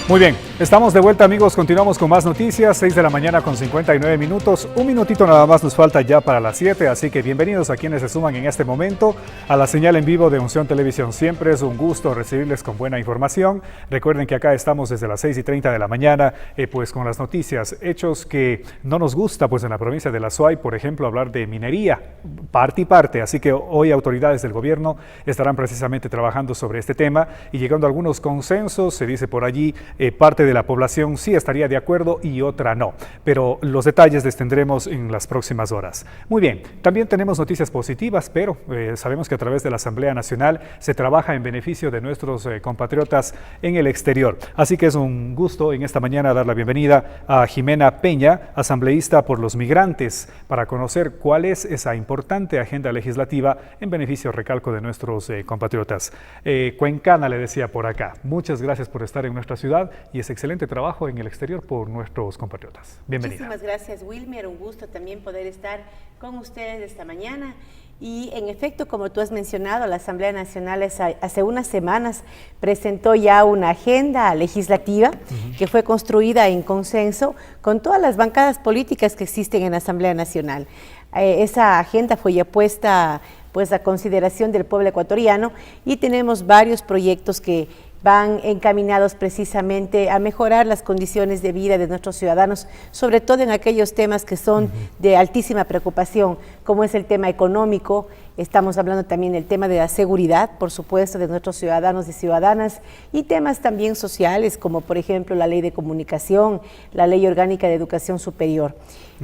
Muy bien, estamos de vuelta amigos, continuamos con más noticias, 6 de la mañana con 59 minutos, un minutito nada más nos falta ya para las 7, así que bienvenidos a quienes se suman en este momento a la señal en vivo de Unción Televisión. Siempre es un gusto recibirles con buena información. Recuerden que acá estamos desde las 6:30 de la mañana, pues con las noticias, hechos que no nos gusta pues en la provincia de La Suay, por ejemplo, hablar de minería, parte y parte, así que hoy autoridades del gobierno estarán precisamente trabajando sobre este tema y llegando a algunos consensos, se dice por allí, parte de la población sí estaría de acuerdo y otra no, pero los detalles les tendremos en las próximas horas. Muy bien, también tenemos noticias positivas, pero sabemos que a través de la Asamblea Nacional se trabaja en beneficio de nuestros compatriotas en el exterior. Así que es un gusto en esta mañana dar la bienvenida a Jimena Peña, asambleísta por los migrantes, para conocer cuál es esa importante agenda legislativa en beneficio, recalco, de nuestros compatriotas. Cuencana le decía por acá, muchas gracias por estar en nuestra ciudad y ese excelente trabajo en el exterior por nuestros compatriotas. Bienvenida. Muchísimas gracias, Wilmer. Un gusto también poder estar con ustedes esta mañana. Y en efecto, como tú has mencionado, la Asamblea Nacional hace unas semanas presentó ya una agenda legislativa que fue construida en consenso con todas las bancadas políticas que existen en la Asamblea Nacional. Esa agenda fue ya puesta pues a consideración del pueblo ecuatoriano y tenemos varios proyectos que van encaminados precisamente a mejorar las condiciones de vida de nuestros ciudadanos, sobre todo en aquellos temas que son de altísima preocupación, como es el tema económico. Estamos hablando también del tema de la seguridad, por supuesto, de nuestros ciudadanos y ciudadanas, y temas también sociales, como por ejemplo la ley de comunicación, la ley orgánica de educación superior.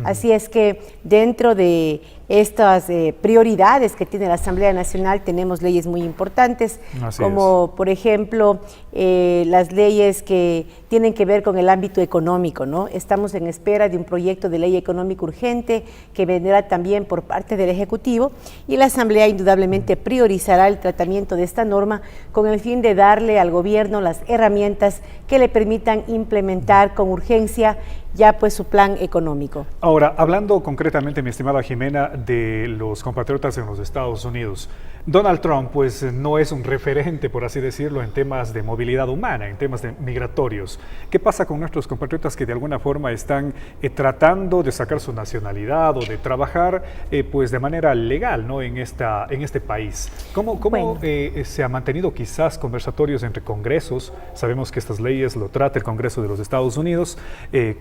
Así es que dentro de estas prioridades que tiene la Asamblea Nacional tenemos leyes muy importantes, como por ejemplo las leyes que tienen que ver con el ámbito económico, ¿no? Estamos en espera de un proyecto de ley económico urgente que vendrá también por parte del Ejecutivo y la Asamblea indudablemente priorizará el tratamiento de esta norma con el fin de darle al gobierno las herramientas que le permitan implementar con urgencia ya pues su plan económico. Ahora, hablando concretamente, mi estimada Jimena, de los compatriotas en los Estados Unidos, Donald Trump pues no es un referente, por así decirlo, en temas de movilidad humana, en temas migratorios. ¿Qué pasa con nuestros compatriotas que de alguna forma están tratando de sacar su nacionalidad o de trabajar pues de manera legal, ¿no? en este país? ¿Cómo se ha mantenido quizás conversatorios entre congresos? Sabemos que estas leyes lo trata el Congreso de los Estados Unidos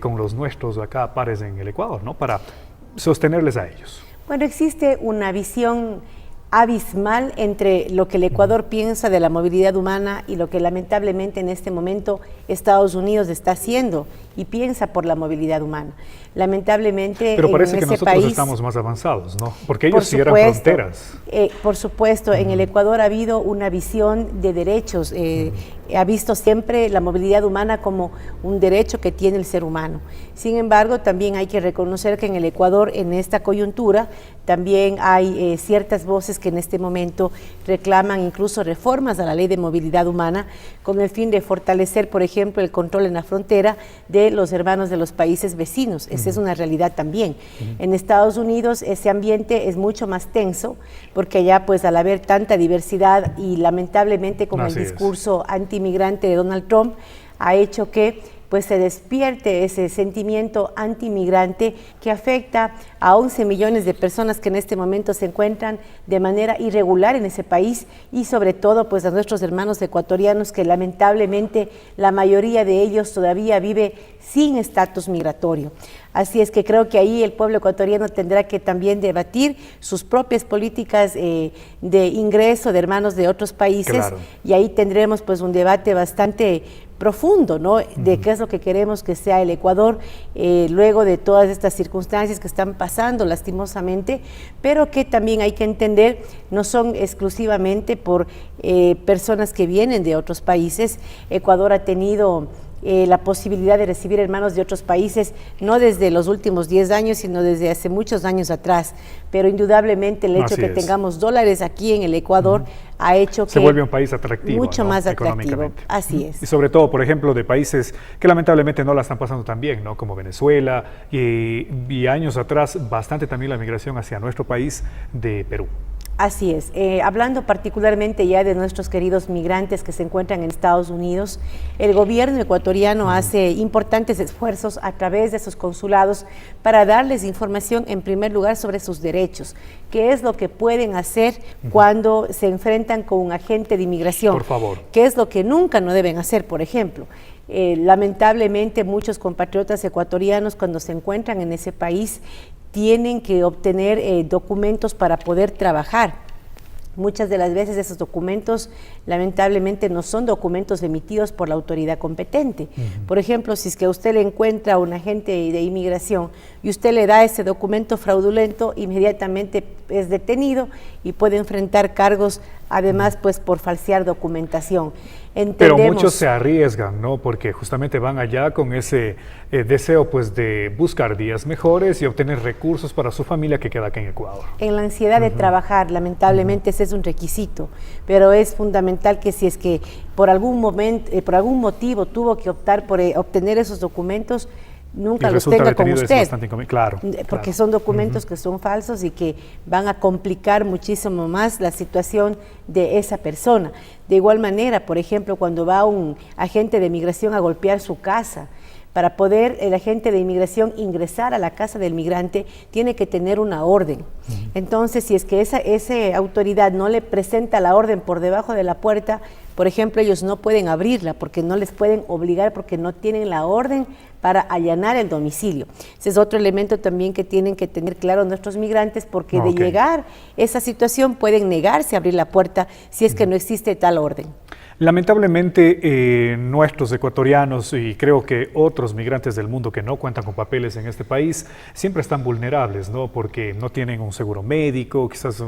con los nuestros acá pares en el Ecuador, ¿no? Para sostenerles a ellos. Bueno, existe una visión abismal entre lo que el Ecuador piensa de la movilidad humana y lo que lamentablemente en este momento Estados Unidos está haciendo y piensa por la movilidad humana. Lamentablemente pero parece en que ese nosotros país estamos más avanzados, ¿no? Porque ellos cierran fronteras. Por supuesto, en el Ecuador ha habido una visión de derechos, ha visto siempre la movilidad humana como un derecho que tiene el ser humano. Sin embargo, también hay que reconocer que en el Ecuador, en esta coyuntura, también hay ciertas voces que en este momento reclaman incluso reformas a la ley de movilidad humana con el fin de fortalecer, por ejemplo, el control en la frontera de los hermanos de los países vecinos. Esa es una realidad también. En Estados Unidos ese ambiente es mucho más tenso porque allá pues al haber tanta diversidad y lamentablemente con el discurso antimigrante de Donald Trump ha hecho que pues se despierte ese sentimiento antimigrante que afecta a 11 millones de personas que en este momento se encuentran de manera irregular en ese país y sobre todo pues a nuestros hermanos ecuatorianos que lamentablemente la mayoría de ellos todavía vive sin estatus migratorio. Así es que creo que ahí el pueblo ecuatoriano tendrá que también debatir sus propias políticas de ingreso de hermanos de otros países y ahí tendremos pues un debate bastante profundo, ¿no? De qué es lo que queremos que sea el Ecuador luego de todas estas circunstancias que están pasando lastimosamente, pero que también hay que entender no son exclusivamente por personas que vienen de otros países. Ecuador ha tenido la posibilidad de recibir hermanos de otros países, no desde los últimos 10 años, sino desde hace muchos años atrás. Pero indudablemente el hecho de que tengamos dólares aquí en el Ecuador ha hecho que se vuelve un país atractivo, mucho más atractivo. Así es. Y sobre todo, por ejemplo, de países que lamentablemente no la están pasando tan bien, ¿no? Como Venezuela y años atrás bastante también la migración hacia nuestro país de Perú. Así es. Hablando particularmente ya de nuestros queridos migrantes que se encuentran en Estados Unidos, el gobierno ecuatoriano hace importantes esfuerzos a través de sus consulados para darles información en primer lugar sobre sus derechos, qué es lo que pueden hacer cuando se enfrentan con un agente de inmigración, por favor, qué es lo que nunca no deben hacer, por ejemplo. Lamentablemente muchos compatriotas ecuatorianos cuando se encuentran en ese país tienen que obtener documentos para poder trabajar. Muchas de las veces esos documentos lamentablemente no son documentos emitidos por la autoridad competente. Por ejemplo, si es que usted le encuentra a un agente de inmigración y usted le da ese documento fraudulento, inmediatamente es detenido y puede enfrentar cargos, además pues por falsear documentación. Pero muchos se arriesgan, ¿no? Porque justamente van allá con ese deseo pues de buscar días mejores y obtener recursos para su familia que queda aquí en Ecuador. En la ansiedad de trabajar, lamentablemente ese es un requisito, pero es fundamental que si es que por algún momento, por algún motivo tuvo que optar por obtener esos documentos, nunca los tenga con usted, claro, porque son documentos que son falsos y que van a complicar muchísimo más la situación de esa persona. De igual manera, por ejemplo, cuando va un agente de migración a golpear su casa, para poder el agente de inmigración ingresar a la casa del migrante, tiene que tener una orden. Entonces, si es que esa autoridad no le presenta la orden por debajo de la puerta, por ejemplo, ellos no pueden abrirla porque no les pueden obligar, porque no tienen la orden para allanar el domicilio. Ese es otro elemento también que tienen que tener claro nuestros migrantes, porque de llegar esa situación pueden negarse a abrir la puerta si es que no existe tal orden. Lamentablemente nuestros ecuatorianos y creo que otros migrantes del mundo que no cuentan con papeles en este país siempre están vulnerables, ¿no? Porque no tienen un seguro médico, quizás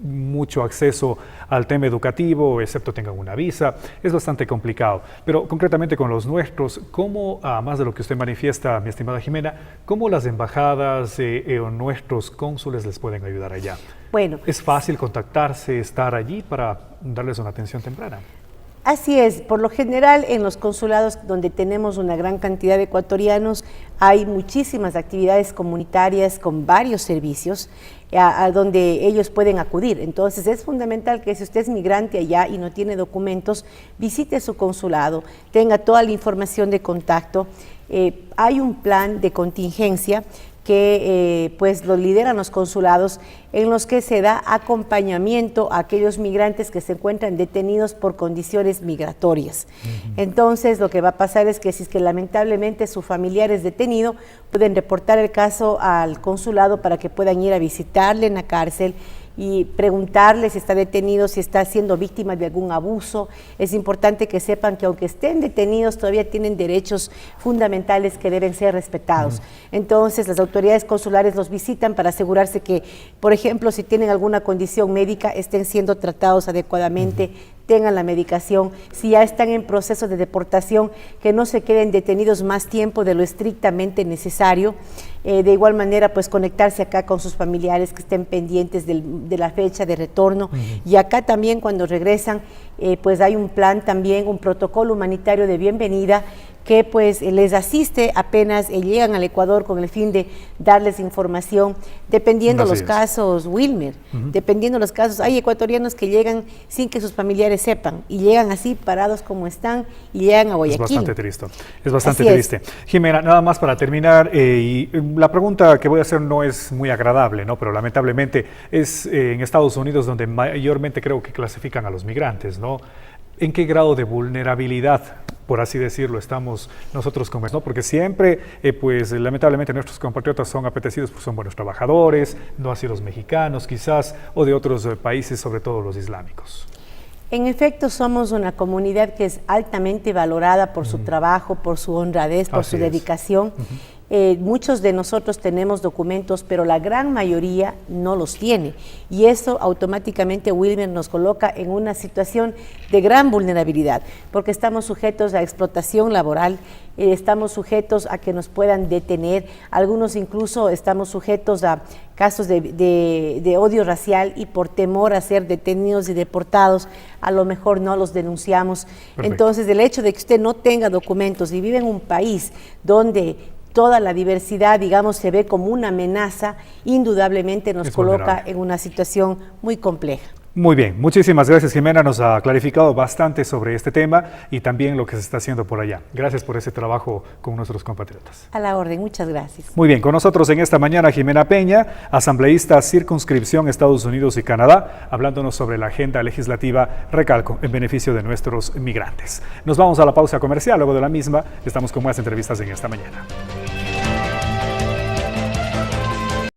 mucho acceso al tema educativo, excepto tengan una visa, es bastante complicado. Pero concretamente con los nuestros, ¿cómo, más de lo que usted manifiesta, mi estimada Jimena, cómo las embajadas o nuestros cónsules les pueden ayudar allá? Bueno, ¿es fácil contactarse, estar allí para darles una atención temprana? Así es, por lo general en los consulados donde tenemos una gran cantidad de ecuatorianos hay muchísimas actividades comunitarias con varios servicios a donde ellos pueden acudir. Entonces es fundamental que si usted es migrante allá y no tiene documentos, visite su consulado, tenga toda la información de contacto. Hay un plan de contingencia que pues lo lideran los consulados, en los que se da acompañamiento a aquellos migrantes que se encuentran detenidos por condiciones migratorias. Entonces lo que va a pasar es que si es que lamentablemente su familiar es detenido, pueden reportar el caso al consulado para que puedan ir a visitarle en la cárcel y preguntarle si está detenido, si está siendo víctima de algún abuso. Es importante que sepan que aunque estén detenidos, todavía tienen derechos fundamentales que deben ser respetados. Entonces, las autoridades consulares los visitan para asegurarse que, por ejemplo, si tienen alguna condición médica, estén siendo tratados adecuadamente, tengan la medicación. Si ya están en proceso de deportación, que no se queden detenidos más tiempo de lo estrictamente necesario. De igual manera, pues conectarse acá con sus familiares que estén pendientes de la fecha de retorno. Y acá también cuando regresan, pues hay un plan también, un protocolo humanitario de bienvenida que pues les asiste apenas llegan al Ecuador con el fin de darles información, dependiendo los casos, Wilmer, dependiendo los casos. Hay ecuatorianos que llegan sin que sus familiares sepan y llegan así parados como están y llegan a Guayaquil. Es bastante triste, es bastante triste. Jimena, nada más para terminar, y la pregunta que voy a hacer no es muy agradable, ¿no? Pero lamentablemente es en Estados Unidos donde mayormente creo que clasifican a los migrantes, ¿no? ¿En qué grado de vulnerabilidad, por así decirlo, estamos nosotros como ¿no? Porque siempre, pues lamentablemente nuestros compatriotas son apetecidos porque son buenos trabajadores, no así los mexicanos quizás, o de otros países, sobre todo los islámicos. En efecto, somos una comunidad que es altamente valorada por su trabajo, por su honradez, por su dedicación. Muchos de nosotros tenemos documentos, pero la gran mayoría no los tiene. Y eso automáticamente, Wilmer, nos coloca en una situación de gran vulnerabilidad, porque estamos sujetos a explotación laboral, estamos sujetos a que nos puedan detener, algunos incluso estamos sujetos a casos de odio racial y por temor a ser detenidos y deportados, a lo mejor no los denunciamos. Perfecto. Entonces, el hecho de que usted no tenga documentos y vive en un país donde toda la diversidad, digamos, se ve como una amenaza, indudablemente nos coloca en una situación muy compleja. Muy bien, muchísimas gracias, Jimena, nos ha clarificado bastante sobre este tema y también lo que se está haciendo por allá. Gracias por ese trabajo con nuestros compatriotas. A la orden, muchas gracias. Muy bien, con nosotros en esta mañana Jimena Peña, asambleísta Circunscripción Estados Unidos y Canadá, hablándonos sobre la agenda legislativa, recalco, en beneficio de nuestros migrantes. Nos vamos a la pausa comercial, luego de la misma estamos con más entrevistas en esta mañana.